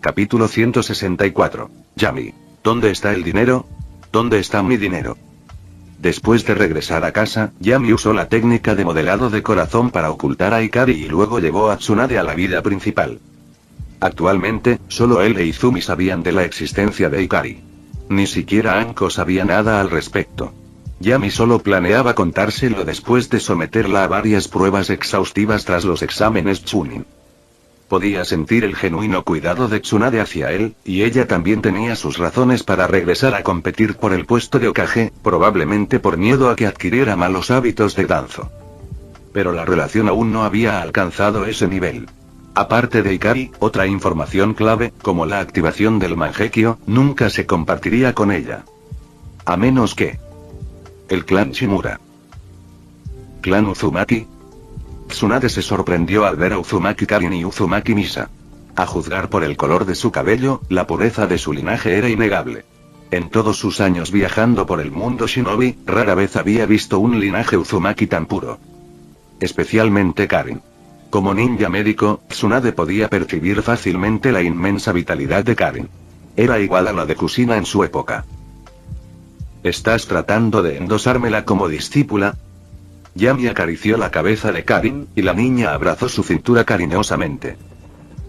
Capítulo 164. Yami. ¿Dónde está el dinero? ¿Dónde está mi dinero? Después de regresar a casa, Yami usó la técnica de modelado de corazón para ocultar a Ikari y luego llevó a Tsunade a la vida principal. Actualmente, solo él e Izumi sabían de la existencia de Ikari. Ni siquiera Anko sabía nada al respecto. Yami solo planeaba contárselo después de someterla a varias pruebas exhaustivas tras los exámenes Chunin. Podía sentir el genuino cuidado de Tsunade hacia él, y ella también tenía sus razones para regresar a competir por el puesto de Hokage, probablemente por miedo a que adquiriera malos hábitos de danzo. Pero la relación aún no había alcanzado ese nivel. Aparte de Ikari, otra información clave, como la activación del Mangekyo, nunca se compartiría con ella. A menos que... el clan Shimura. ¿Clan Uzumaki? Tsunade se sorprendió al ver a Uzumaki Karin y Uzumaki Misa. A juzgar por el color de su cabello, la pureza de su linaje era innegable. En todos sus años viajando por el mundo shinobi, rara vez había visto un linaje Uzumaki tan puro. Especialmente Karin. Como ninja médico, Tsunade podía percibir fácilmente la inmensa vitalidad de Karin. Era igual a la de Kusina en su época. ¿Estás tratando de endosármela como discípula? Yami acarició la cabeza de Karin, y la niña abrazó su cintura cariñosamente.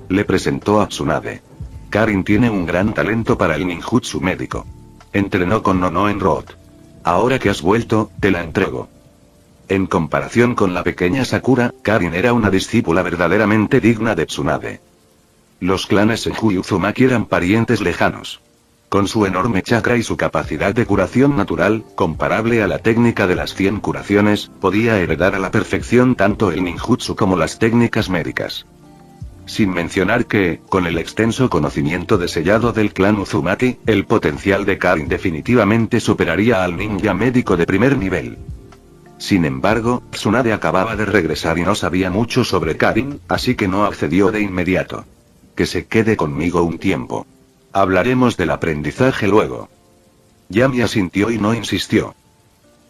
Le presentó a Tsunade. Karin tiene un gran talento para el ninjutsu médico. Entrenó con Nono en Road. Ahora que has vuelto, te la entrego. En comparación con la pequeña Sakura, Karin era una discípula verdaderamente digna de Tsunade. Los clanes Senju y Uzumaki eran parientes lejanos. Con su enorme chakra y su capacidad de curación natural, comparable a la técnica de las 100 curaciones, podía heredar a la perfección tanto el ninjutsu como las técnicas médicas. Sin mencionar que, con el extenso conocimiento de sellado del clan Uzumaki, el potencial de Karin definitivamente superaría al ninja médico de primer nivel. Sin embargo, Tsunade acababa de regresar y no sabía mucho sobre Karin, así que no accedió de inmediato. Que se quede conmigo un tiempo. Hablaremos del aprendizaje luego. Yami asintió y no insistió.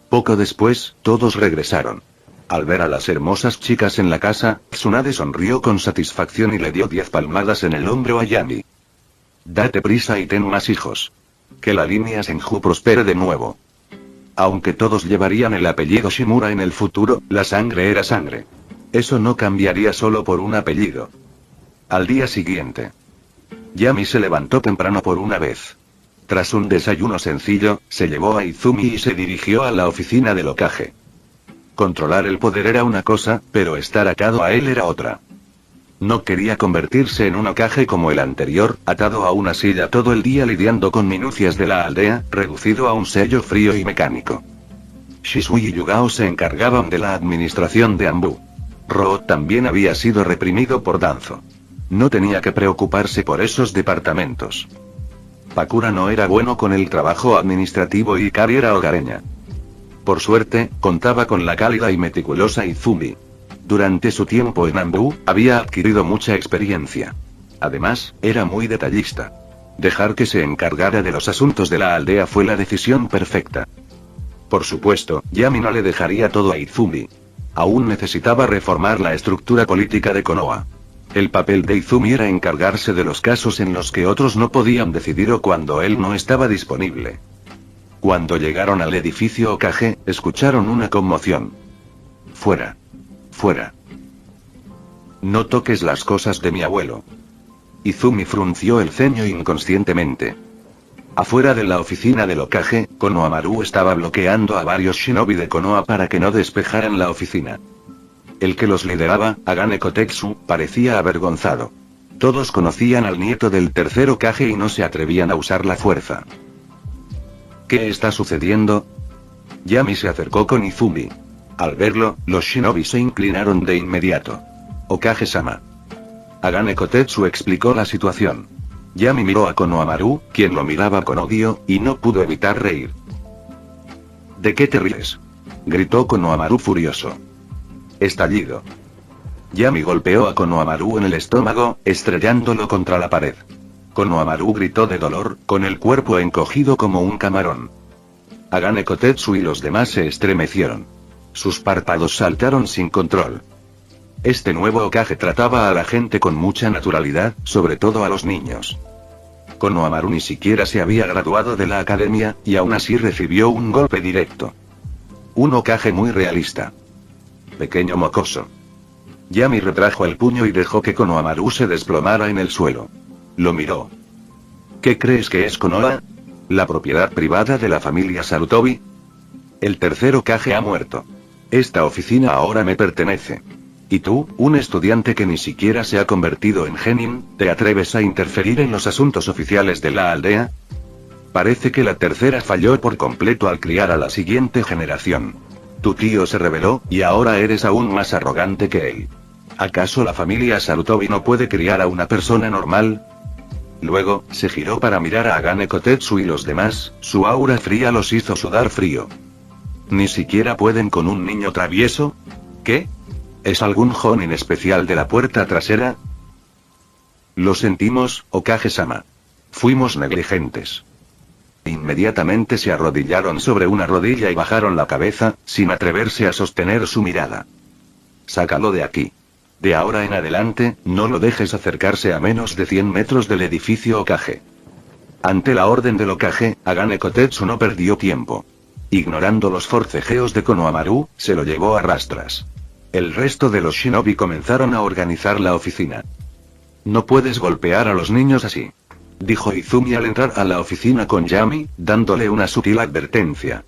Poco después, todos regresaron. Al ver a las hermosas chicas en la casa, Tsunade sonrió con satisfacción y le dio 10 palmadas en el hombro a Yami. Date prisa y ten más hijos. Que la línea Senju prospere de nuevo. Aunque todos llevarían el apellido Shimura en el futuro, la sangre era sangre. Eso no cambiaría solo por un apellido. Al día siguiente. Yami se levantó temprano por una vez. Tras un desayuno sencillo, se llevó a Izumi y se dirigió a la oficina del Hokage. Controlar el poder era una cosa, pero estar atado a él era otra. No quería convertirse en un Hokage como el anterior, atado a una silla todo el día lidiando con minucias de la aldea, reducido a un sello frío y mecánico. Shisui y Yugao se encargaban de la administración de Anbu. Roo también había sido reprimido por Danzo. No tenía que preocuparse por esos departamentos. Pakura no era bueno con el trabajo administrativo y Ikari era hogareña. Por suerte, contaba con la cálida y meticulosa Izumi. Durante su tiempo en Anbu, había adquirido mucha experiencia. Además, era muy detallista. Dejar que se encargara de los asuntos de la aldea fue la decisión perfecta. Por supuesto, Yami no le dejaría todo a Izumi. Aún necesitaba reformar la estructura política de Konoha. El papel de Izumi era encargarse de los casos en los que otros no podían decidir o cuando él no estaba disponible. Cuando llegaron al edificio Hokage, escucharon una conmoción. Fuera. Fuera. No toques las cosas de mi abuelo. Izumi frunció el ceño inconscientemente. Afuera de la oficina del Hokage, Konohamaru estaba bloqueando a varios shinobi de Konoha para que no despejaran la oficina. El que los lideraba, Agane Kotetsu, parecía avergonzado. Todos conocían al nieto del tercer Hokage y no se atrevían a usar la fuerza. ¿Qué está sucediendo? Yami se acercó con Izumi. Al verlo, los shinobi se inclinaron de inmediato. Hokage-sama. Agane Kotetsu explicó la situación. Yami miró a Konohamaru, quien lo miraba con odio, y no pudo evitar reír. ¿De qué te ríes? Gritó Konohamaru furioso. Estallido. Yami golpeó a Konohamaru en el estómago, estrellándolo contra la pared. Konohamaru gritó de dolor, con el cuerpo encogido como un camarón. Agane Kotetsu y los demás se estremecieron. Sus párpados saltaron sin control. Este nuevo Hokage trataba a la gente con mucha naturalidad, sobre todo a los niños. Konohamaru ni siquiera se había graduado de la academia, y aún así recibió un golpe directo. Un Hokage muy realista. Pequeño mocoso. Yami retrajo el puño y dejó que Konohamaru se desplomara en el suelo. Lo miró. ¿Qué crees que es Konoha? ¿La propiedad privada de la familia Sarutobi? El tercer Hokage ha muerto. Esta oficina ahora me pertenece. Y tú, un estudiante que ni siquiera se ha convertido en genin, ¿te atreves a interferir en los asuntos oficiales de la aldea? Parece que la tercera falló por completo al criar a la siguiente generación. Tu tío se rebeló, y ahora eres aún más arrogante que él. ¿Acaso la familia Sarutobi no puede criar a una persona normal? Luego, se giró para mirar a Agane Kotetsu y los demás, su aura fría los hizo sudar frío. ¿Ni siquiera pueden con un niño travieso? ¿Qué? ¿Es algún jonin especial de la puerta trasera? Lo sentimos, Hokage-sama. Fuimos negligentes. Inmediatamente se arrodillaron sobre una rodilla y bajaron la cabeza, sin atreverse a sostener su mirada. Sácalo de aquí. De ahora en adelante, no lo dejes acercarse a menos de 100 metros del edificio Hokage. Ante la orden del Hokage, Agane Kotetsu no perdió tiempo. Ignorando los forcejeos de Konohamaru, se lo llevó a rastras. El resto de los shinobi comenzaron a organizar la oficina. No puedes golpear a los niños así, dijo Izumi al entrar a la oficina con Yami, dándole una sutil advertencia.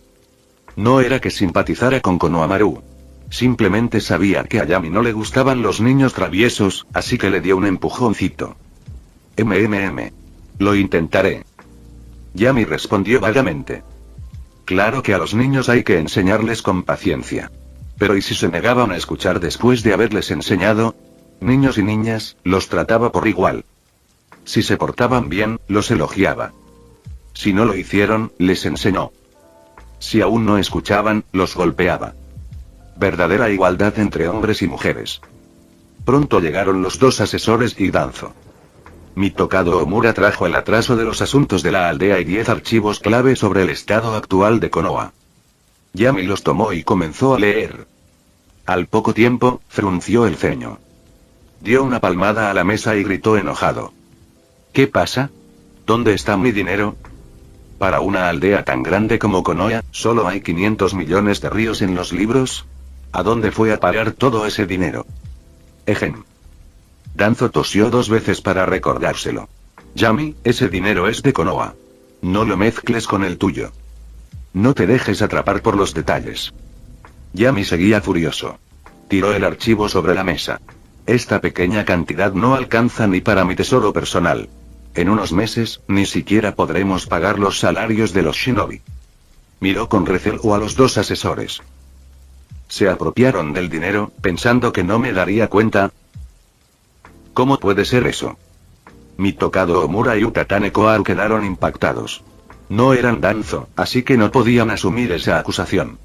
No era que simpatizara con Konohamaru. Simplemente sabía que a Yami no le gustaban los niños traviesos, así que le dio un empujoncito. Lo intentaré. Yami respondió vagamente. Claro que a los niños hay que enseñarles con paciencia. Pero ¿y si se negaban a escuchar después de haberles enseñado? Niños y niñas, los trataba por igual. Si se portaban bien, los elogiaba. Si no lo hicieron, les enseñó. Si aún no escuchaban, los golpeaba. Verdadera igualdad entre hombres y mujeres. Pronto llegaron los dos asesores y Danzo. Mitokado Omura trajo el atraso de los asuntos de la aldea y 10 archivos clave sobre el estado actual de Konoha. Yami los tomó y comenzó a leer. Al poco tiempo, frunció el ceño. Dio una palmada a la mesa y gritó enojado. ¿Qué pasa? ¿Dónde está mi dinero? Para una aldea tan grande como Konoha, ¿solo hay 500 millones de ríos en los libros? ¿A dónde fue a parar todo ese dinero? Ejem. Danzo tosió 2 veces para recordárselo. Yami, ese dinero es de Konoha. No lo mezcles con el tuyo. No te dejes atrapar por los detalles. Yami seguía furioso. Tiró el archivo sobre la mesa. Esta pequeña cantidad no alcanza ni para mi tesoro personal. En unos meses, ni siquiera podremos pagar los salarios de los shinobi. Miró con recelo a los 2 asesores. ¿Se apropiaron del dinero, pensando que no me daría cuenta? ¿Cómo puede ser eso? Mitokado Omura y Utatane Koharu quedaron impactados. No eran Danzo, así que no podían asumir esa acusación.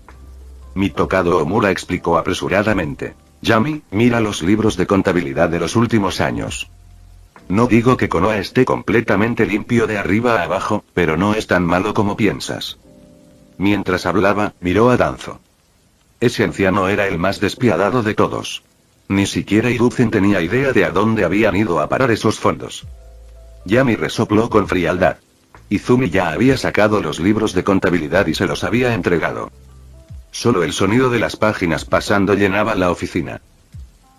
Mitokado Omura explicó apresuradamente. Yami, mira los libros de contabilidad de los últimos años. No digo que Konoha esté completamente limpio de arriba a abajo, pero no es tan malo como piensas. Mientras hablaba, miró a Danzo. Ese anciano era el más despiadado de todos. Ni siquiera Hiruzen tenía idea de a dónde habían ido a parar esos fondos. Yami resopló con frialdad. Izumi ya había sacado los libros de contabilidad y se los había entregado. Solo el sonido de las páginas pasando llenaba la oficina.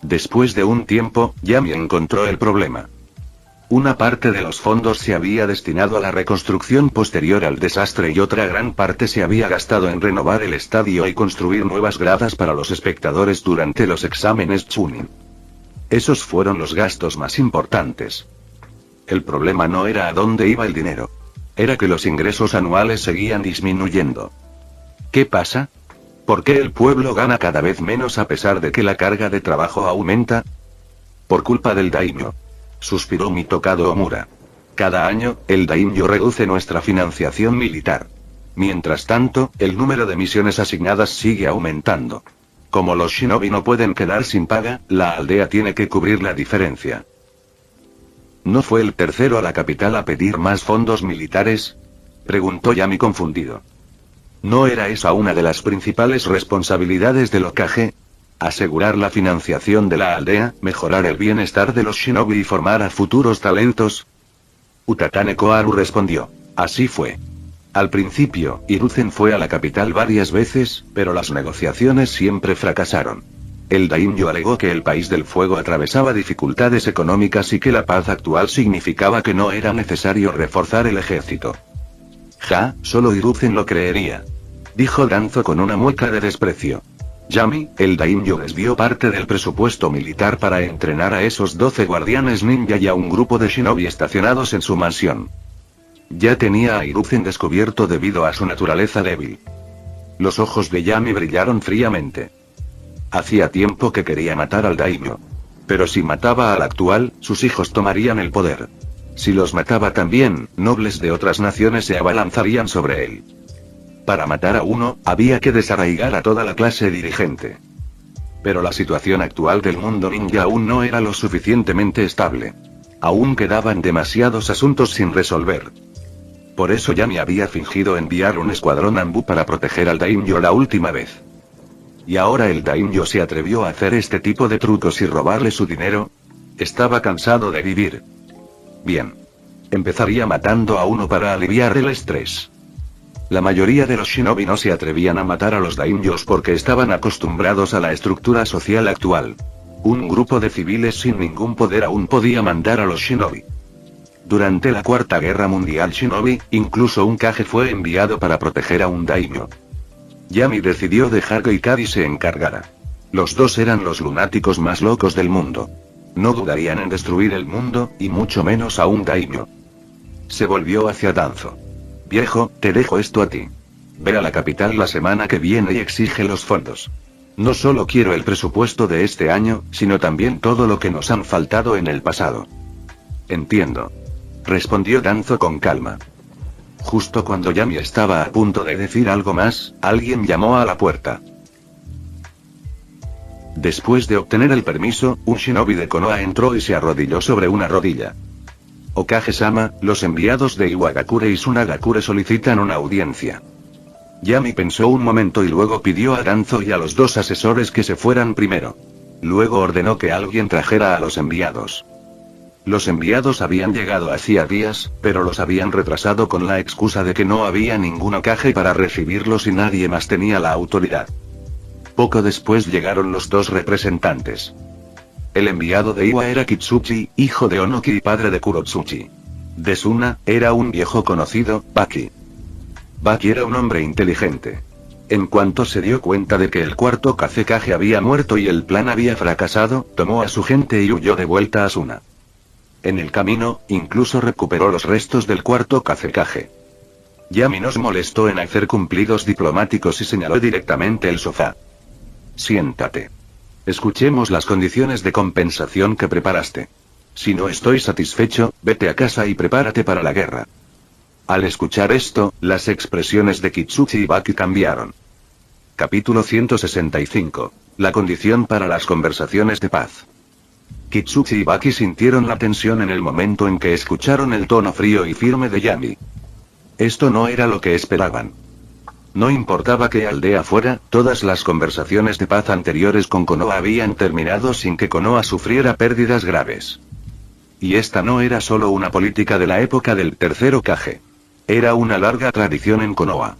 Después de un tiempo, Yami encontró el problema. Una parte de los fondos se había destinado a la reconstrucción posterior al desastre y otra gran parte se había gastado en renovar el estadio y construir nuevas gradas para los espectadores durante los exámenes Chunin. Esos fueron los gastos más importantes. El problema no era a dónde iba el dinero. Era que los ingresos anuales seguían disminuyendo. ¿Qué pasa? ¿Por qué el pueblo gana cada vez menos a pesar de que la carga de trabajo aumenta? Por culpa del daimyo. Suspiró Mitokado Omura. Cada año, el daimyo reduce nuestra financiación militar. Mientras tanto, el número de misiones asignadas sigue aumentando. Como los shinobi no pueden quedar sin paga, la aldea tiene que cubrir la diferencia. ¿No fue el tercero a la capital a pedir más fondos militares? Preguntó Yami confundido. ¿No era esa una de las principales responsabilidades del Hokage? Asegurar la financiación de la aldea, mejorar el bienestar de los shinobi y formar a futuros talentos. Utatane Koharu respondió. Así fue. Al principio, Hiruzen fue a la capital varias veces, pero las negociaciones siempre fracasaron. El daimyo alegó que el país del fuego atravesaba dificultades económicas y que la paz actual significaba que no era necesario reforzar el ejército. Ja, solo Hiruzen lo creería. Dijo Danzo con una mueca de desprecio. Yami, el daimyo desvió parte del presupuesto militar para entrenar a esos 12 guardianes ninja y a un grupo de shinobi estacionados en su mansión. Ya tenía a Hiruzen descubierto debido a su naturaleza débil. Los ojos de Yami brillaron fríamente. Hacía tiempo que quería matar al daimyo. Pero si mataba al actual, sus hijos tomarían el poder. Si los mataba también, nobles de otras naciones se abalanzarían sobre él. Para matar a uno, había que desarraigar a toda la clase dirigente. Pero la situación actual del mundo ninja aún no era lo suficientemente estable. Aún quedaban demasiados asuntos sin resolver. Por eso Yami había fingido enviar un escuadrón Anbu para proteger al daimyo la última vez. ¿Y ahora el daimyo se atrevió a hacer este tipo de trucos y robarle su dinero? Estaba cansado de vivir. Bien. Empezaría matando a uno para aliviar el estrés. La mayoría de los shinobi no se atrevían a matar a los daimyos porque estaban acostumbrados a la estructura social actual. Un grupo de civiles sin ningún poder aún podía mandar a los shinobi. Durante la Cuarta Guerra Mundial Shinobi, incluso un Kage fue enviado para proteger a un daimyo. Yami decidió dejar que Ikari se encargara. Los dos eran los lunáticos más locos del mundo. No dudarían en destruir el mundo, y mucho menos a un daimyo. Se volvió hacia Danzo. Viejo, te dejo esto a ti. Ve a la capital la semana que viene y exige los fondos. No solo quiero el presupuesto de este año, sino también todo lo que nos han faltado en el pasado. Entiendo. Respondió Danzo con calma. Justo cuando Yami estaba a punto de decir algo más, alguien llamó a la puerta. Después de obtener el permiso, un shinobi de Konoha entró y se arrodilló sobre una rodilla. Okage-sama, los enviados de Iwagakure y Sunagakure solicitan una audiencia. Yami pensó un momento y luego pidió a Danzo y a los dos asesores que se fueran primero. Luego ordenó que alguien trajera a los enviados. Los enviados habían llegado hacía días, pero los habían retrasado con la excusa de que no había ningún Okage para recibirlos y nadie más tenía la autoridad. Poco después llegaron los dos representantes. El enviado de Iwa era Kitsuchi, hijo de Onoki y padre de Kurotsuchi. De Suna, era un viejo conocido, Baki. Baki era un hombre inteligente. En cuanto se dio cuenta de que el cuarto Kazekage había muerto y el plan había fracasado, tomó a su gente y huyó de vuelta a Suna. En el camino, incluso recuperó los restos del cuarto Kazekage. Yami nos molestó en hacer cumplidos diplomáticos y señaló directamente el sofá. Siéntate. Escuchemos las condiciones de compensación que preparaste. Si no estoy satisfecho, vete a casa y prepárate para la guerra. Al escuchar esto, las expresiones de Kitsuchi y Baki cambiaron. Capítulo 165. La condición para las conversaciones de paz. Kitsuchi y Baki sintieron la tensión en el momento en que escucharon el tono frío y firme de Yami. Esto no era lo que esperaban. No importaba qué aldea fuera, todas las conversaciones de paz anteriores con Konoha habían terminado sin que Konoha sufriera pérdidas graves. Y esta no era solo una política de la época del tercer Hokage. Era una larga tradición en Konoha.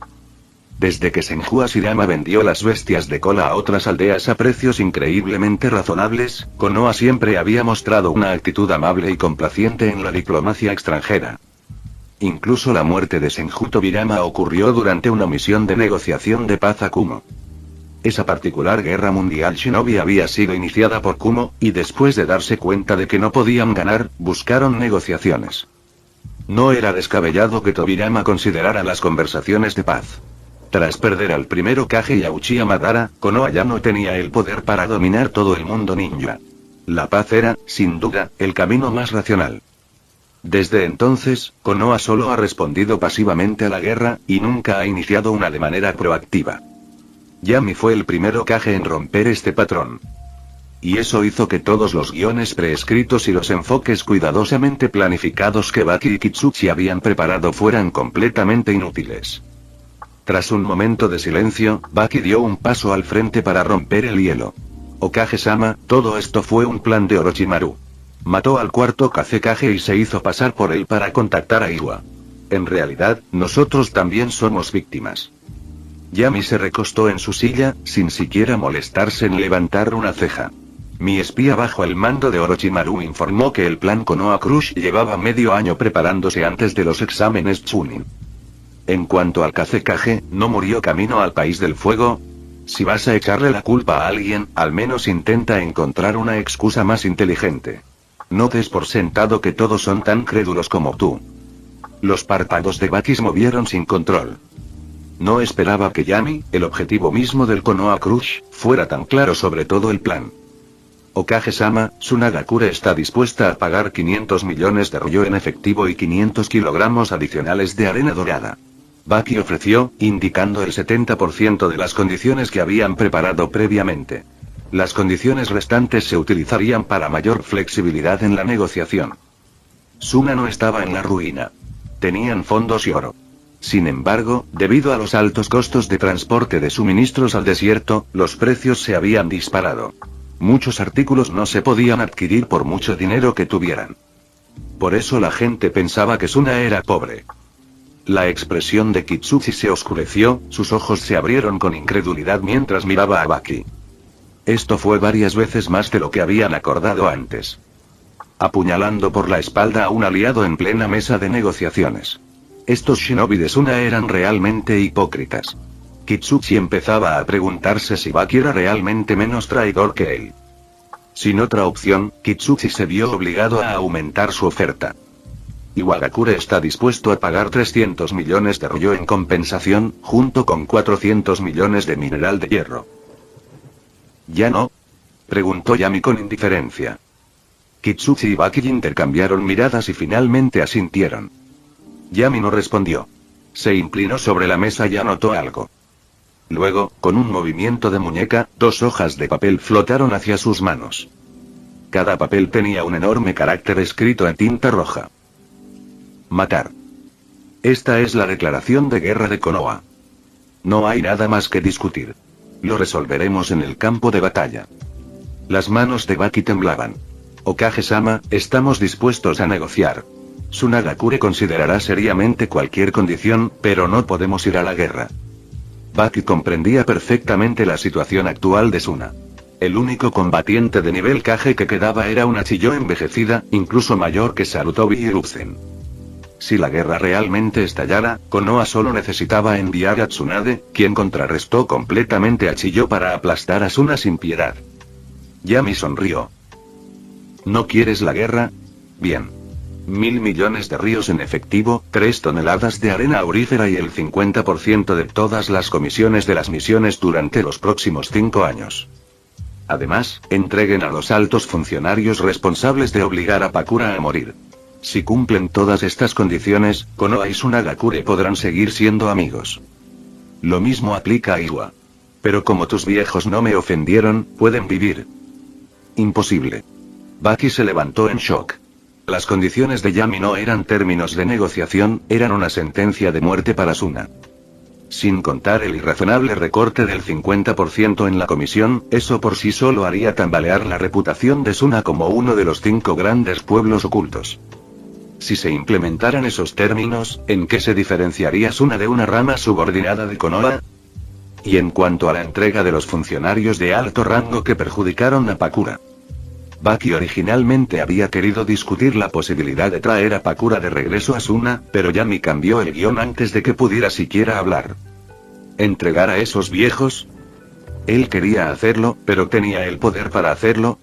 Desde que Senju Ashirama vendió las bestias de cola a otras aldeas a precios increíblemente razonables, Konoha siempre había mostrado una actitud amable y complaciente en la diplomacia extranjera. Incluso la muerte de Senju Tobirama ocurrió durante una misión de negociación de paz a Kumo. Esa particular guerra mundial shinobi había sido iniciada por Kumo, y después de darse cuenta de que no podían ganar, buscaron negociaciones. No era descabellado que Tobirama considerara las conversaciones de paz. Tras perder al primer Hokage y a Uchiha Madara, Konoha ya no tenía el poder para dominar todo el mundo ninja. La paz era, sin duda, el camino más racional. Desde entonces, Konoha solo ha respondido pasivamente a la guerra, y nunca ha iniciado una de manera proactiva. Yami fue el primer Hokage en romper este patrón. Y eso hizo que todos los guiones preescritos y los enfoques cuidadosamente planificados que Baki y Kitsuchi habían preparado fueran completamente inútiles. Tras un momento de silencio, Baki dio un paso al frente para romper el hielo. Okage-sama, todo esto fue un plan de Orochimaru. Mató al cuarto Kazekage y se hizo pasar por él para contactar a Iwa. En realidad, nosotros también somos víctimas. Yami se recostó en su silla, sin siquiera molestarse en levantar una ceja. Mi espía bajo el mando de Orochimaru informó que el plan Konoha Crush llevaba medio año preparándose antes de los exámenes Chunin. En cuanto al Kazekage, ¿no murió camino al País del Fuego? Si vas a echarle la culpa a alguien, al menos intenta encontrar una excusa más inteligente. No des por sentado que todos son tan crédulos como tú. Los párpados de Baki se movieron sin control. No esperaba que Yami, el objetivo mismo del Konoha Crush, fuera tan claro sobre todo el plan. Okage-sama, Tsunagakure está dispuesta a pagar 500 millones de ryō en efectivo y 500 kilogramos adicionales de arena dorada. Baki ofreció, indicando el 70% de las condiciones que habían preparado previamente. Las condiciones restantes se utilizarían para mayor flexibilidad en la negociación. Suna no estaba en la ruina. Tenían fondos y oro. Sin embargo, debido a los altos costos de transporte de suministros al desierto, los precios se habían disparado. Muchos artículos no se podían adquirir por mucho dinero que tuvieran. Por eso la gente pensaba que Suna era pobre. La expresión de Kitsuchi se oscureció, sus ojos se abrieron con incredulidad mientras miraba a Baki. Esto fue varias veces más de lo que habían acordado antes. Apuñalando por la espalda a un aliado en plena mesa de negociaciones. Estos shinobi de Suna eran realmente hipócritas. Kitsuchi empezaba a preguntarse si Baki era realmente menos traidor que él. Sin otra opción, Kitsuchi se vio obligado a aumentar su oferta. Iwagakure está dispuesto a pagar 300 millones de ryō en compensación, junto con 400 millones de mineral de hierro. ¿Ya no? Preguntó Yami con indiferencia. Kitsuchi y Baki intercambiaron miradas y finalmente asintieron. Yami no respondió. Se inclinó sobre la mesa y anotó algo. Luego, con un movimiento de muñeca, 2 hojas de papel flotaron hacia sus manos. Cada papel tenía un enorme carácter escrito en tinta roja. Matar. Esta es la declaración de guerra de Konoha. No hay nada más que discutir. Lo resolveremos en el campo de batalla. Las manos de Baki temblaban. Okage-sama, estamos dispuestos a negociar. Tsunagakure considerará seriamente cualquier condición, pero no podemos ir a la guerra. Baki comprendía perfectamente la situación actual de Suna. El único combatiente de nivel Kage que quedaba era una Chilló envejecida, incluso mayor que Sarutobi y Hiruzen. Si la guerra realmente estallara, Konoha solo necesitaba enviar a Tsunade, quien contrarrestó completamente a Chilló para aplastar a Suna sin piedad. Yami sonrió. ¿No quieres la guerra? Bien. 1.000 millones de ryōs en efectivo, 3 toneladas de arena aurífera y el 50% de todas las comisiones de las misiones durante los próximos 5 años. Además, entreguen a los altos funcionarios responsables de obligar a Pakura a morir. Si cumplen todas estas condiciones, Konoha y Tsunagakure podrán seguir siendo amigos. Lo mismo aplica a Iwa. Pero como tus viejos no me ofendieron, pueden vivir. Imposible. Baki se levantó en shock. Las condiciones de Yami no eran términos de negociación, eran una sentencia de muerte para Suna. Sin contar el irrazonable recorte del 50% en la comisión, eso por sí solo haría tambalear la reputación de Suna como uno de los 5 grandes pueblos ocultos. Si se implementaran esos términos, ¿en qué se diferenciaría Suna de una rama subordinada de Konoha? Y en cuanto a la entrega de los funcionarios de alto rango que perjudicaron a Pakura. Baki originalmente había querido discutir la posibilidad de traer a Pakura de regreso a Suna, pero Yami cambió el guión antes de que pudiera siquiera hablar. ¿Entregar a esos viejos? Él quería hacerlo, pero ¿tenía el poder para hacerlo?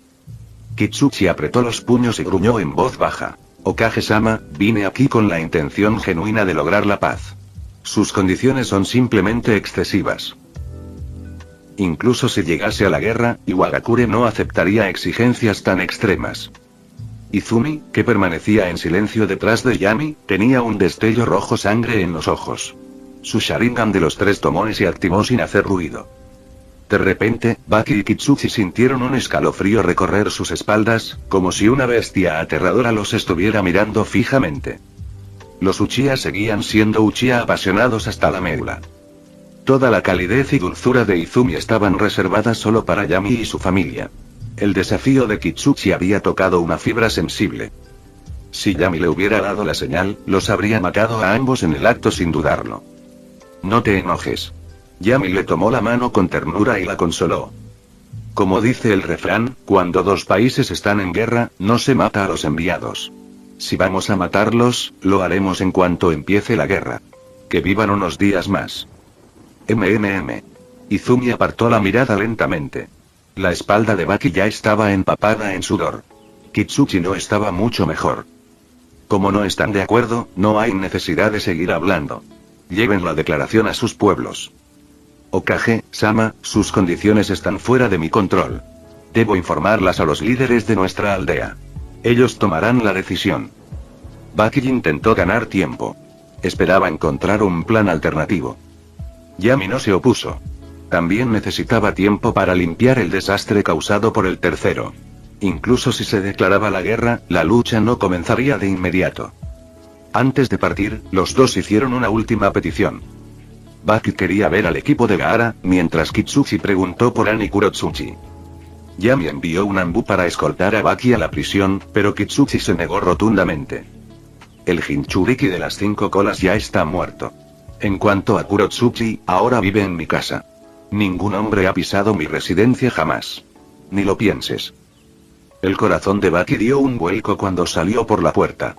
Kitsuchi apretó los puños y gruñó en voz baja. Okage-sama, vine aquí con la intención genuina de lograr la paz. Sus condiciones son simplemente excesivas. Incluso si llegase a la guerra, Iwagakure no aceptaría exigencias tan extremas. Izumi, que permanecía en silencio detrás de Yami, tenía un destello rojo sangre en los ojos. Su Sharingan de los 3 tomones se activó sin hacer ruido. De repente, Baki y Kitsuchi sintieron un escalofrío recorrer sus espaldas, como si una bestia aterradora los estuviera mirando fijamente. Los Uchiha seguían siendo Uchiha apasionados hasta la médula. Toda la calidez y dulzura de Izumi estaban reservadas solo para Yami y su familia. El desafío de Kitsuchi había tocado una fibra sensible. Si Yami le hubiera dado la señal, los habría matado a ambos en el acto sin dudarlo. No te enojes. Yami le tomó la mano con ternura y la consoló. Como dice el refrán, cuando dos países están en guerra, no se mata a los enviados. Si vamos a matarlos, lo haremos en cuanto empiece la guerra. Que vivan unos días más. Izumi apartó la mirada lentamente. La espalda de Baki ya estaba empapada en sudor. Kitsuchi no estaba mucho mejor. Como no están de acuerdo, no hay necesidad de seguir hablando. Lleven la declaración a sus pueblos. Okage-sama, sus condiciones están fuera de mi control. Debo informarlas a los líderes de nuestra aldea. Ellos tomarán la decisión. Baki intentó ganar tiempo. Esperaba encontrar un plan alternativo. Yami no se opuso. También necesitaba tiempo para limpiar el desastre causado por el tercero. Incluso si se declaraba la guerra, la lucha no comenzaría de inmediato. Antes de partir, los dos hicieron una última petición. Baki quería ver al equipo de Gaara, mientras Kitsuchi preguntó por Ani Kurotsuchi. Yami envió un ambú para escoltar a Baki a la prisión, pero Kitsuchi se negó rotundamente. El Jinchuriki de las 5 colas ya está muerto. En cuanto a Kurotsuchi, ahora vive en mi casa. Ningún hombre ha pisado mi residencia jamás. Ni lo pienses. El corazón de Baki dio un vuelco cuando salió por la puerta.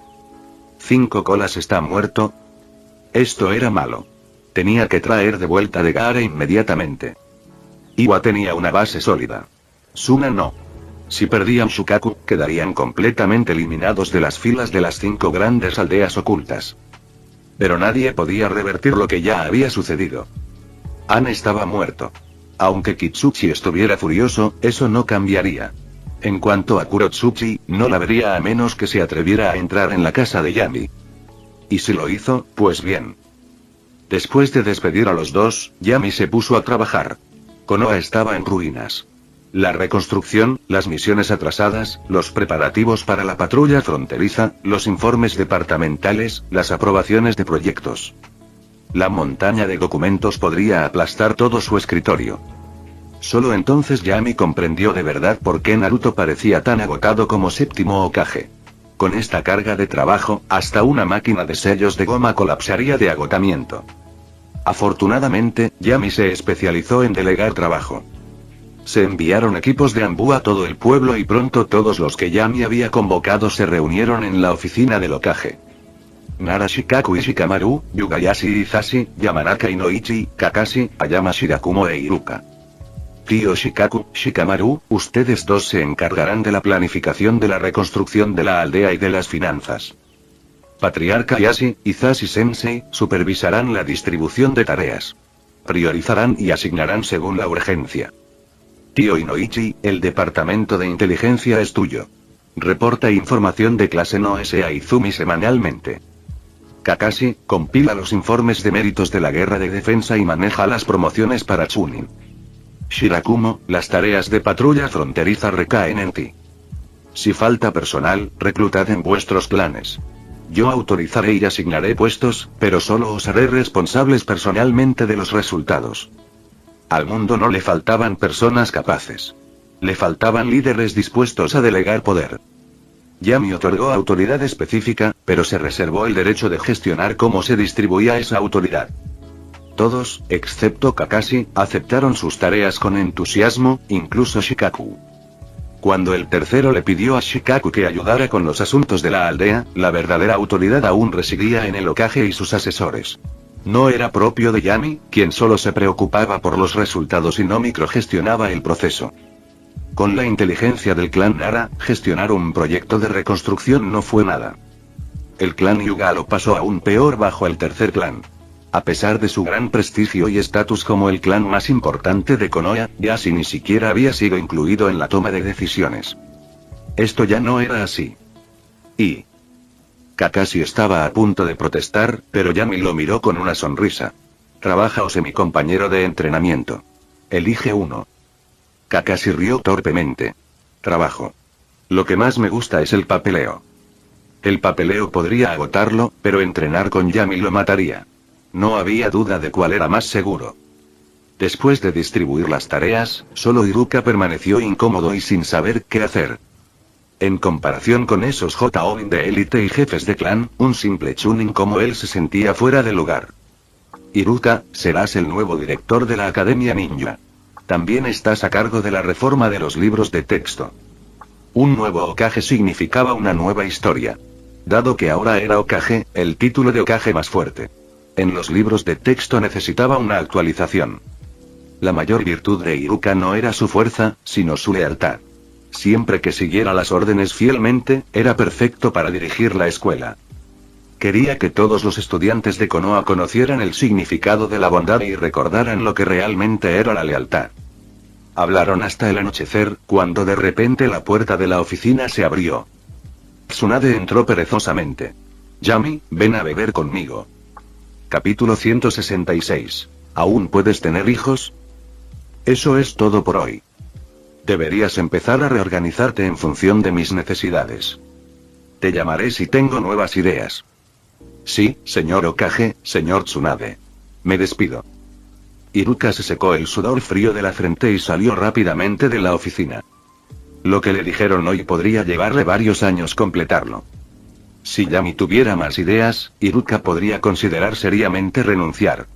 5 colas está muerto. Esto era malo. Tenía que traer de vuelta de Gaara inmediatamente. Iwa tenía una base sólida. Suna no. Si perdían Shukaku, quedarían completamente eliminados de las filas de las 5 grandes aldeas ocultas. Pero nadie podía revertir lo que ya había sucedido. An estaba muerto. Aunque Kitsuchi estuviera furioso, eso no cambiaría. En cuanto a Kurotsuchi, no la vería a menos que se atreviera a entrar en la casa de Yami. Y si lo hizo, pues bien. Después de despedir a los dos, Yami se puso a trabajar. Konoha estaba en ruinas. La reconstrucción, las misiones atrasadas, los preparativos para la patrulla fronteriza, los informes departamentales, las aprobaciones de proyectos. La montaña de documentos podría aplastar todo su escritorio. Solo entonces Yami comprendió de verdad por qué Naruto parecía tan agotado como séptimo Hokage. Con esta carga de trabajo, hasta una máquina de sellos de goma colapsaría de agotamiento. Afortunadamente, Yami se especializó en delegar trabajo. Se enviaron equipos de ambú a todo el pueblo y pronto todos los que Yami había convocado se reunieron en la oficina del Hokage. Nara Shikaku y Shikamaru, Yugayashi y Hisashi, Yamanaka y Noichi, Kakashi, Ayama Shirakumo e Iruka. Tío Shikaku, Shikamaru, ustedes dos se encargarán de la planificación de la reconstrucción de la aldea y de las finanzas. Patriarca Yashi, Hisashi Sensei, supervisarán la distribución de tareas. Priorizarán y asignarán según la urgencia. Tío Inoichi, el departamento de inteligencia es tuyo. Reporta información de clase Noese a Izumi semanalmente. Kakashi, compila los informes de méritos de la guerra de defensa y maneja las promociones para Chunin. Shirakumo, las tareas de patrulla fronteriza recaen en ti. Si falta personal, reclutad en vuestros planes. Yo autorizaré y asignaré puestos, pero solo os haré responsables personalmente de los resultados. Al mundo no le faltaban personas capaces. Le faltaban líderes dispuestos a delegar poder. Yami otorgó autoridad específica, pero se reservó el derecho de gestionar cómo se distribuía esa autoridad. Todos, excepto Kakashi, aceptaron sus tareas con entusiasmo, incluso Shikaku. Cuando el tercero le pidió a Shikaku que ayudara con los asuntos de la aldea, la verdadera autoridad aún residía en el Hokage y sus asesores. No era propio de Yami, quien solo se preocupaba por los resultados y no microgestionaba el proceso. Con la inteligencia del clan Nara, gestionar un proyecto de reconstrucción no fue nada. El clan Hyuga lo pasó aún peor bajo el tercer clan. A pesar de su gran prestigio y estatus como el clan más importante de Konoha, Yashi ni siquiera había sido incluido en la toma de decisiones. Esto ya no era así. Kakashi estaba a punto de protestar, pero Yami lo miró con una sonrisa. Trabaja o sé mi compañero de entrenamiento. Elige uno. Kakashi rió torpemente. Trabajo. Lo que más me gusta es el papeleo. El papeleo podría agotarlo, pero entrenar con Yami lo mataría. No había duda de cuál era más seguro. Después de distribuir las tareas, solo Iruka permaneció incómodo y sin saber qué hacer. En comparación con esos Jonin de élite y jefes de clan, un simple chunin como él se sentía fuera de lugar. Iruka, serás el nuevo director de la Academia Ninja. También estás a cargo de la reforma de los libros de texto. Un nuevo Hokage significaba una nueva historia. Dado que ahora era Hokage, el título de Hokage más fuerte. En los libros de texto necesitaba una actualización. La mayor virtud de Iruka no era su fuerza, sino su lealtad. Siempre que siguiera las órdenes fielmente, era perfecto para dirigir la escuela. Quería que todos los estudiantes de Konoha conocieran el significado de la bondad y recordaran lo que realmente era la lealtad. Hablaron hasta el anochecer, cuando de repente la puerta de la oficina se abrió. Tsunade entró perezosamente. Yami, ven a beber conmigo. Capítulo 166. ¿Aún puedes tener hijos? Eso es todo por hoy. Deberías empezar a reorganizarte en función de mis necesidades. Te llamaré si tengo nuevas ideas. Sí, señor Hokage, señor Tsunade. Me despido. Iruka se secó el sudor frío de la frente y salió rápidamente de la oficina. Lo que le dijeron hoy podría llevarle varios años completarlo. Si Yami tuviera más ideas, Iruka podría considerar seriamente renunciar.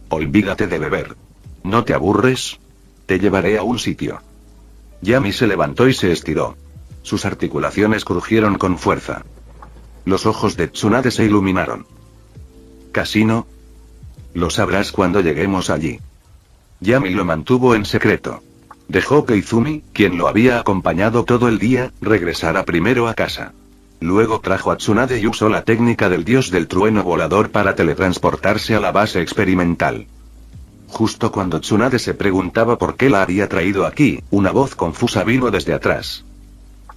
Olvídate de beber. ¿No te aburres? Te llevaré a un sitio. Yami se levantó y se estiró. Sus articulaciones crujieron con fuerza. Los ojos de Tsunade se iluminaron. ¿Casino? Lo sabrás cuando lleguemos allí. Yami lo mantuvo en secreto. Dejó que Izumi, quien lo había acompañado todo el día, regresara primero a casa. Luego trajo a Tsunade y usó la técnica del dios del trueno volador para teletransportarse a la base experimental. Justo cuando Tsunade se preguntaba por qué la había traído aquí, una voz confusa vino desde atrás.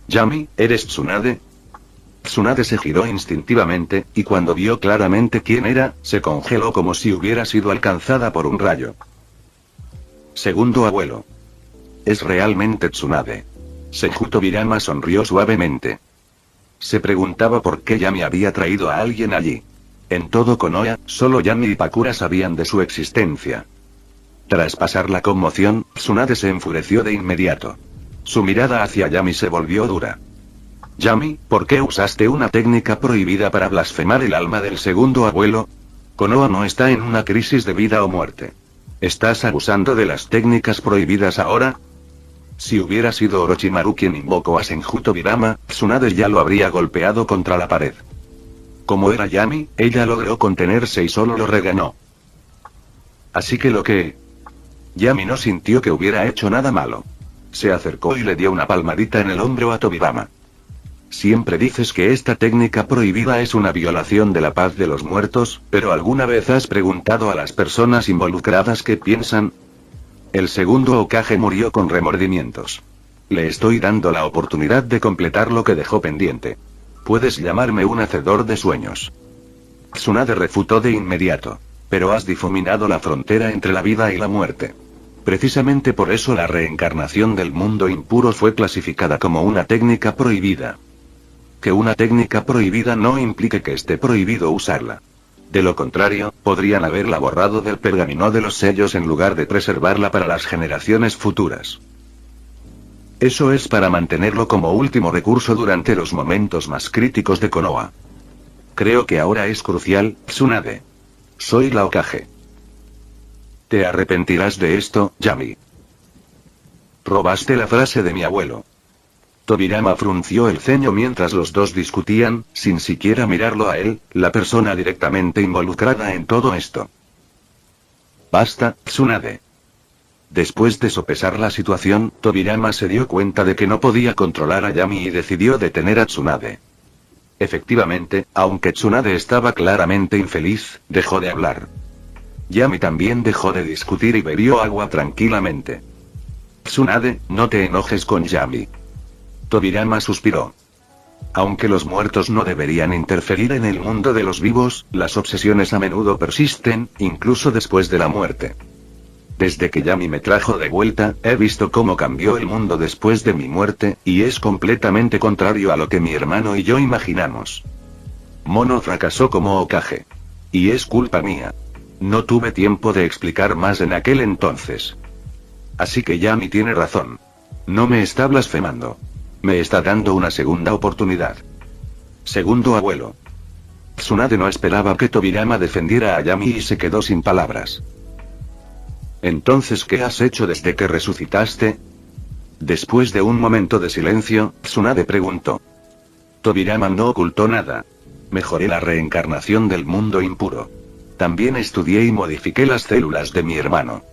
Yami, ¿eres Tsunade? Tsunade se giró instintivamente, y cuando vio claramente quién era, se congeló como si hubiera sido alcanzada por un rayo. Segundo abuelo. Es realmente Tsunade. Seiju Tobirama sonrió suavemente. Se preguntaba por qué Yami había traído a alguien allí. En todo Konoha, solo Yami y Pakura sabían de su existencia. Tras pasar la conmoción, Tsunade se enfureció de inmediato. Su mirada hacia Yami se volvió dura. Yami, ¿por qué usaste una técnica prohibida para blasfemar el alma del segundo abuelo? Konoha no está en una crisis de vida o muerte. ¿Estás abusando de las técnicas prohibidas ahora? Si hubiera sido Orochimaru quien invocó a Senju Tobirama, Tsunade ya lo habría golpeado contra la pared. Como era Yami, ella logró contenerse y solo lo regañó. Así que Yami no sintió que hubiera hecho nada malo. Se acercó y le dio una palmadita en el hombro a Tobirama. Siempre dices que esta técnica prohibida es una violación de la paz de los muertos, pero ¿alguna vez has preguntado a las personas involucradas qué piensan? El segundo Hokage murió con remordimientos. Le estoy dando la oportunidad de completar lo que dejó pendiente. Puedes llamarme un hacedor de sueños. Tsunade refutó de inmediato. Pero has difuminado la frontera entre la vida y la muerte. Precisamente por eso la reencarnación del mundo impuro fue clasificada como una técnica prohibida. Que una técnica prohibida no implique que esté prohibido usarla. De lo contrario, podrían haberla borrado del pergamino de los sellos en lugar de preservarla para las generaciones futuras. Eso es para mantenerlo como último recurso durante los momentos más críticos de Konoha. Creo que ahora es crucial, Tsunade. Soy la Hokage. Te arrepentirás de esto, Yami. Robaste la frase de mi abuelo. Tobirama frunció el ceño mientras los dos discutían, sin siquiera mirarlo a él, la persona directamente involucrada en todo esto. Basta, Tsunade. Después de sopesar la situación, Tobirama se dio cuenta de que no podía controlar a Yami y decidió detener a Tsunade. Efectivamente, aunque Tsunade estaba claramente infeliz, dejó de hablar. Yami también dejó de discutir y bebió agua tranquilamente. Tsunade, no te enojes con Yami. Tobirama suspiró. Aunque los muertos no deberían interferir en el mundo de los vivos, las obsesiones a menudo persisten, incluso después de la muerte. Desde que Yami me trajo de vuelta, he visto cómo cambió el mundo después de mi muerte, y es completamente contrario a lo que mi hermano y yo imaginamos. Mono fracasó como Hokage. Y es culpa mía. No tuve tiempo de explicar más en aquel entonces. Así que Yami tiene razón. No me está blasfemando. Me está dando una segunda oportunidad. Segundo abuelo. Tsunade no esperaba que Tobirama defendiera a Yami y se quedó sin palabras. Entonces, ¿qué has hecho desde que resucitaste? Después de un momento de silencio, Tsunade preguntó. Tobirama no ocultó nada. Mejoré la reencarnación del mundo impuro. También estudié y modifiqué las células de mi hermano.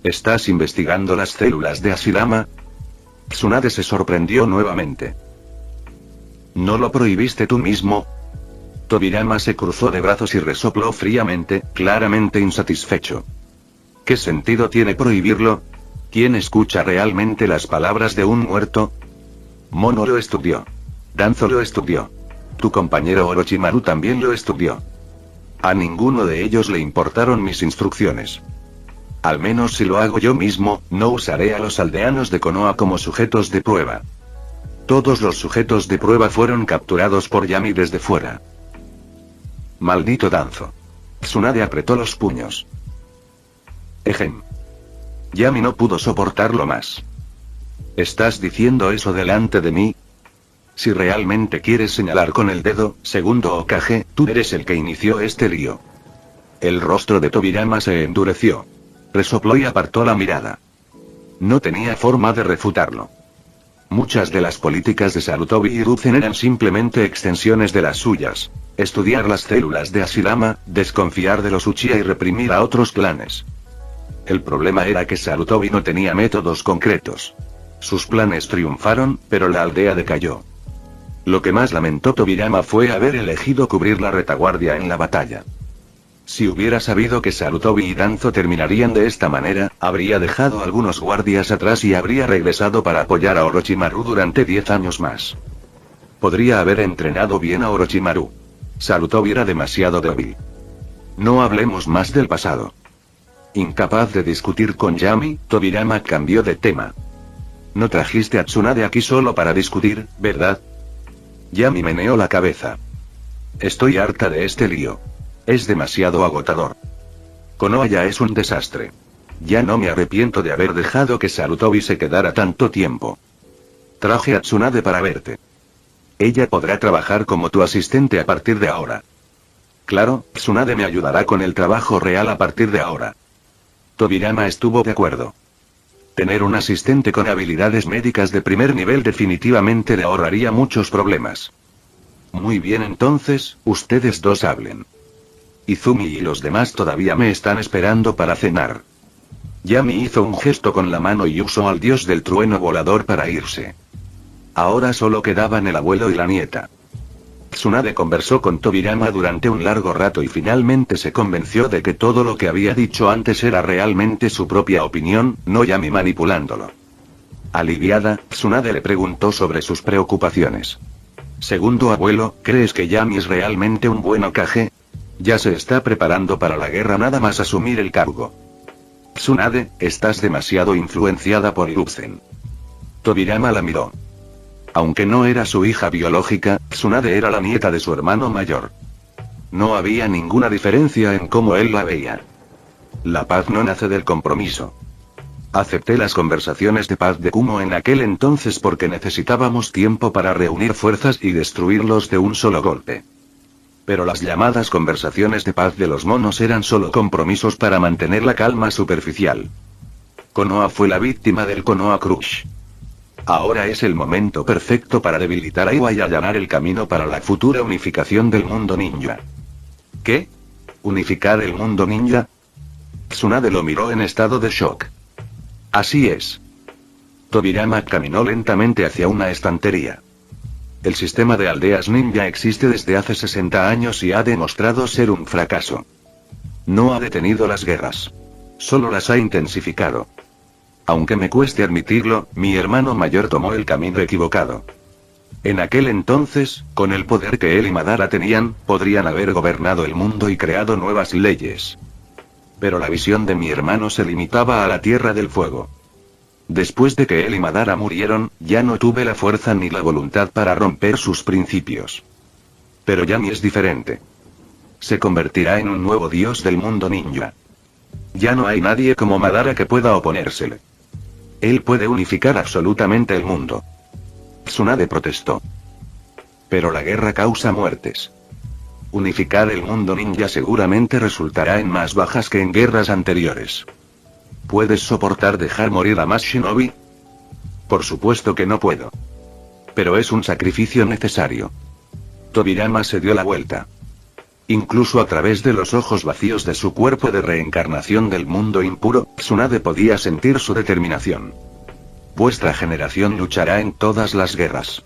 ¿Estás investigando las células de Hashirama? Tsunade se sorprendió nuevamente. ¿No lo prohibiste tú mismo? Tobirama se cruzó de brazos y resopló fríamente, claramente insatisfecho. ¿Qué sentido tiene prohibirlo? ¿Quién escucha realmente las palabras de un muerto? Mono lo estudió. Danzo lo estudió. Tu compañero Orochimaru también lo estudió. A ninguno de ellos le importaron mis instrucciones. Al menos si lo hago yo mismo, no usaré a los aldeanos de Konoha como sujetos de prueba. Todos los sujetos de prueba fueron capturados por Yami desde fuera. Maldito Danzo. Tsunade apretó los puños. Ejem. Yami no pudo soportarlo más. ¿Estás diciendo eso delante de mí? Si realmente quieres señalar con el dedo, segundo Hokage, tú eres el que inició este lío. El rostro de Tobirama se endureció. Resopló y apartó la mirada. No tenía forma de refutarlo. Muchas de las políticas de Sarutobi y Hiruzen eran simplemente extensiones de las suyas. Estudiar las células de Hashirama, desconfiar de los Uchiha y reprimir a otros clanes. El problema era que Sarutobi no tenía métodos concretos. Sus planes triunfaron, pero la aldea decayó. Lo que más lamentó Tobirama fue haber elegido cubrir la retaguardia en la batalla. Si hubiera sabido que Sarutobi y Danzo terminarían de esta manera, habría dejado algunos guardias atrás y habría regresado para apoyar a Orochimaru durante 10 años más. Podría haber entrenado bien a Orochimaru. Sarutobi era demasiado débil. No hablemos más del pasado. Incapaz de discutir con Yami, Tobirama cambió de tema. No trajiste a Tsunade aquí solo para discutir, ¿verdad? Yami meneó la cabeza. Estoy harta de este lío. Es demasiado agotador. Konoha ya es un desastre. Ya no me arrepiento de haber dejado que Sarutobi se quedara tanto tiempo. Traje a Tsunade para verte. Ella podrá trabajar como tu asistente a partir de ahora. Claro, Tsunade me ayudará con el trabajo real a partir de ahora. Tobirama estuvo de acuerdo. Tener un asistente con habilidades médicas de primer nivel definitivamente le ahorraría muchos problemas. Muy bien, entonces, ustedes dos hablen. Izumi y los demás todavía me están esperando para cenar. Yami hizo un gesto con la mano y usó al dios del trueno volador para irse. Ahora solo quedaban el abuelo y la nieta. Tsunade conversó con Tobirama durante un largo rato y finalmente se convenció de que todo lo que había dicho antes era realmente su propia opinión, no Yami manipulándolo. Aliviada, Tsunade le preguntó sobre sus preocupaciones. Segundo abuelo, ¿crees que Yami es realmente un buen Hokage? Ya se está preparando para la guerra nada más asumir el cargo. Tsunade, estás demasiado influenciada por Hiruzen. Tobirama la miró. Aunque no era su hija biológica, Tsunade era la nieta de su hermano mayor. No había ninguna diferencia en cómo él la veía. La paz no nace del compromiso. Acepté las conversaciones de paz de Kumo en aquel entonces porque necesitábamos tiempo para reunir fuerzas y destruirlos de un solo golpe. Pero las llamadas conversaciones de paz de los monos eran solo compromisos para mantener la calma superficial. Konoha fue la víctima del Konoha Crush. Ahora es el momento perfecto para debilitar a Iwa y allanar el camino para la futura unificación del mundo ninja. ¿Qué? ¿Unificar el mundo ninja? Tsunade lo miró en estado de shock. Así es. Tobirama caminó lentamente hacia una estantería. El sistema de aldeas ninja existe desde hace 60 años y ha demostrado ser un fracaso. No ha detenido las guerras. Solo las ha intensificado. Aunque me cueste admitirlo, mi hermano mayor tomó el camino equivocado. En aquel entonces, con el poder que él y Madara tenían, podrían haber gobernado el mundo y creado nuevas leyes. Pero la visión de mi hermano se limitaba a la Tierra del Fuego. Después de que él y Madara murieron, ya no tuve la fuerza ni la voluntad para romper sus principios. Pero Yami es diferente. se convertirá en un nuevo dios del mundo ninja. Ya no hay nadie como Madara que pueda oponérsele. Él puede unificar absolutamente el mundo. Tsunade protestó. Pero la guerra causa muertes. Unificar el mundo ninja seguramente resultará en más bajas que en guerras anteriores. ¿Puedes soportar dejar morir a más shinobi? Por supuesto que no puedo. Pero es un sacrificio necesario. Tobirama se dio la vuelta. Incluso a través de los ojos vacíos de su cuerpo de reencarnación del mundo impuro, Tsunade podía sentir su determinación. Vuestra generación luchará en todas las guerras.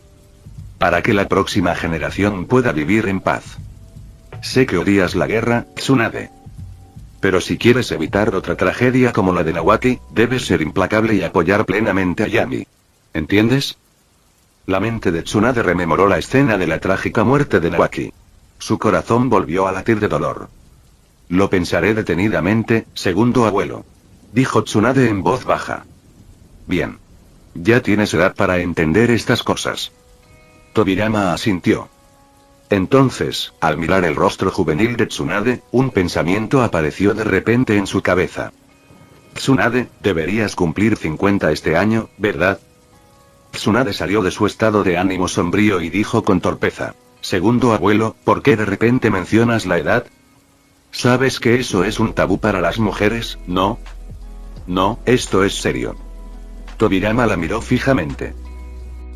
Para que la próxima generación pueda vivir en paz. Sé que odias la guerra, Tsunade. Pero si quieres evitar otra tragedia como la de Nawaki, debes ser implacable y apoyar plenamente a Yami. ¿Entiendes? La mente de Tsunade rememoró la escena de la trágica muerte de Nawaki. Su corazón volvió a latir de dolor. Lo pensaré detenidamente, segundo abuelo. Dijo Tsunade en voz baja. Bien. Ya tienes edad para entender estas cosas. Tobirama asintió. Entonces, al mirar el rostro juvenil de Tsunade, un pensamiento apareció de repente en su cabeza. Tsunade, deberías cumplir 50 este año, ¿verdad? Tsunade salió de su estado de ánimo sombrío y dijo con torpeza. Segundo abuelo, ¿por qué de repente mencionas la edad? ¿Sabes que eso es un tabú para las mujeres, no? No, esto es serio. Tobirama la miró fijamente.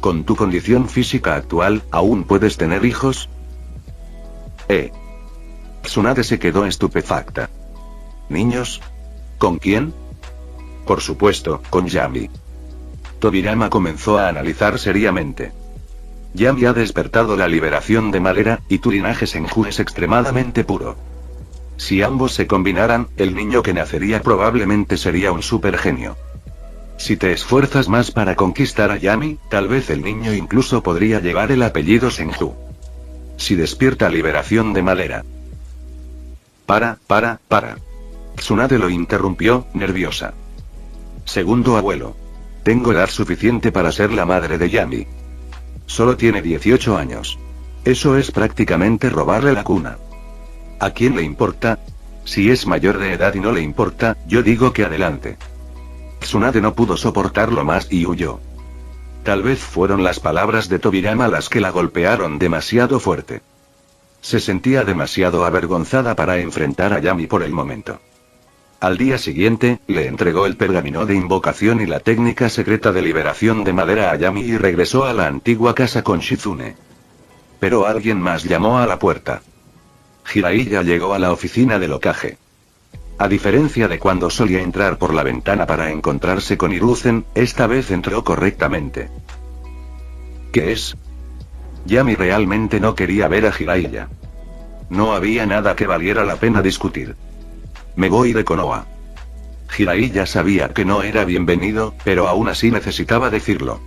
¿Con tu condición física actual, aún puedes tener hijos? Tsunade se quedó estupefacta. ¿Niños? ¿Con quién? Por supuesto, con Yami. Tobirama comenzó a analizar seriamente. Yami ha despertado la liberación de Madara, y tu linaje Senju es extremadamente puro. Si ambos se combinaran, el niño que nacería probablemente sería un supergenio. Si te esfuerzas más para conquistar a Yami, tal vez el niño incluso podría llevar el apellido Senju. Si despierta liberación de Madara. Para. Tsunade lo interrumpió, nerviosa. Segundo abuelo. Tengo edad suficiente para ser la madre de Yami. Solo tiene 18 años. Eso es prácticamente robarle la cuna. ¿A quién le importa? Si es mayor de edad y no le importa, yo digo que adelante. Tsunade no pudo soportarlo más y huyó. Tal vez fueron las palabras de Tobirama las que la golpearon demasiado fuerte. Se sentía demasiado avergonzada para enfrentar a Yami por el momento. Al día siguiente, le entregó el pergamino de invocación y la técnica secreta de liberación de Madara a Yami y regresó a la antigua casa con Shizune. Pero alguien más llamó a la puerta. Jiraiya llegó a la oficina del Hokage. A diferencia de cuando solía entrar por la ventana para encontrarse con Hiruzen, esta vez entró correctamente. ¿Qué es? Yami realmente no quería ver a Jiraiya. No había nada que valiera la pena discutir. Me voy de Konoha. Jiraiya sabía que no era bienvenido, pero aún así necesitaba decirlo.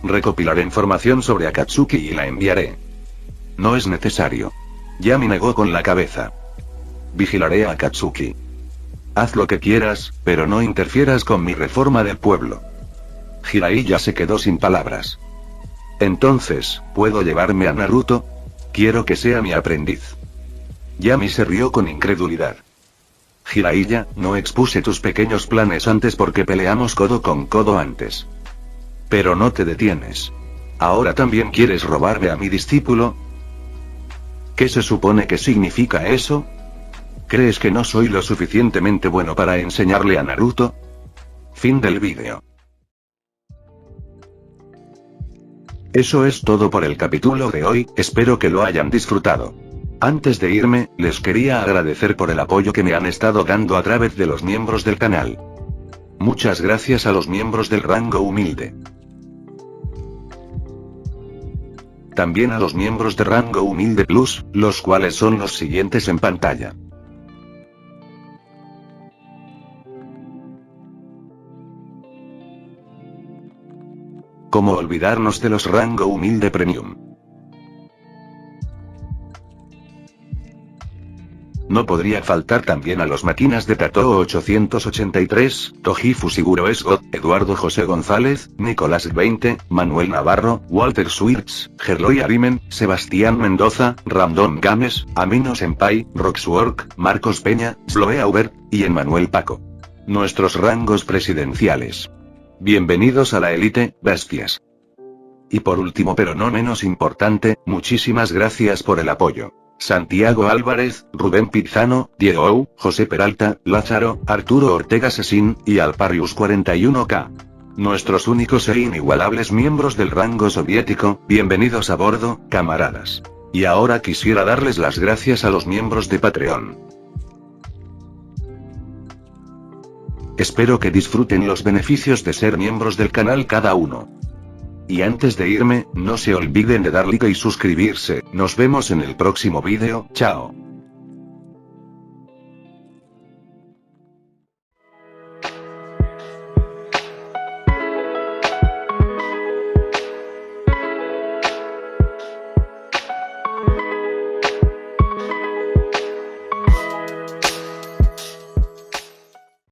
Recopilaré información sobre Akatsuki y la enviaré. No es necesario. Yami negó con la cabeza. Vigilaré a Akatsuki. Haz lo que quieras, pero no interfieras con mi reforma del pueblo. Jiraiya se quedó sin palabras. Entonces, ¿puedo llevarme a Naruto? Quiero que sea mi aprendiz. Yami se rió con incredulidad. Jiraiya, no expuse tus pequeños planes antes porque peleamos codo con codo antes. Pero no te detienes. ¿Ahora también quieres robarme a mi discípulo? ¿Qué se supone que significa eso? ¿Crees que no soy lo suficientemente bueno para enseñarle a Naruto? Fin del vídeo. Eso es todo por el capítulo de hoy, espero que lo hayan disfrutado. Antes de irme, les quería agradecer por el apoyo que me han estado dando a través de los miembros del canal. Muchas gracias a los miembros del rango humilde. También a los miembros de rango humilde plus, los cuales son los siguientes en pantalla. ¿Cómo olvidarnos de los rango humilde premium? No podría faltar también a los máquinas de Tatoo 883, Toji Fusiguro Esgot, Eduardo José González, Nicolás 20, Manuel Navarro, Walter Swirtz, Gerloy Arimen, Sebastián Mendoza, Random Games, Amino Senpai, Roxwork, Marcos Peña, Sloe Aubert, y Emmanuel Paco. Nuestros rangos presidenciales. Bienvenidos a la élite, bestias. Y por último pero no menos importante, muchísimas gracias por el apoyo. Santiago Álvarez, Rubén Pizano, Diego Ou, José Peralta, Lázaro, Arturo Ortega Sesín, y Alparius 41K. Nuestros únicos e inigualables miembros del rango soviético, bienvenidos a bordo, camaradas. Y ahora quisiera darles las gracias a los miembros de Patreon. Espero que disfruten los beneficios de ser miembros del canal cada uno. Y antes de irme, no se olviden de dar like y suscribirse. Nos vemos en el próximo vídeo, chao.